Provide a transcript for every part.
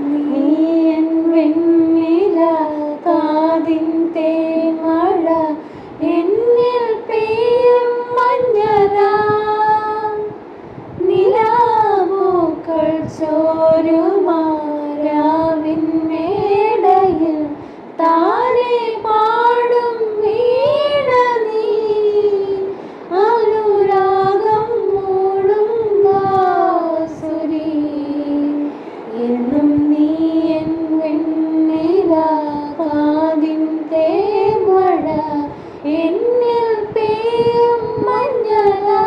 നീ എൻ വെണ്ണില കാതിൻ തേൻമഴ എന്നിൽ പെയ്യും മഞ്ഞരാ നിലാവൂക്കൾ ചോരുമാരാവിൻ മേടയിൽ താനെ പാടും വീണ നീ അനുരാഗം മൂടും വാസുരി എന്നും നീ എൻ വെണ്ണില കാതിൻ തേൻമഴ എന്നിൽ പെയ്യും മഞ്ഞരാ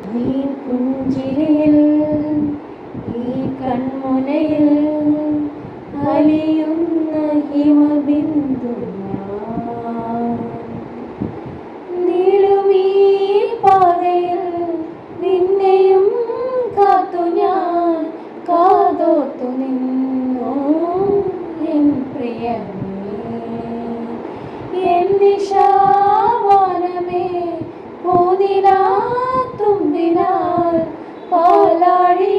നീ പുഞ്ചിരിയിൽ ഈ കൺമുനയിൽ അലിയുന്ന ഹിമബിന്ദു നീളുമീ പാതയിൽ നിന്നെയും കാത്തു ഞാൻ കാതോർത്തു നിന്നു എൻ പ്രിയമേ എൻ നിശാവാനമേ പൂനിലാ തുമ്പിനാൽ പാലാഴി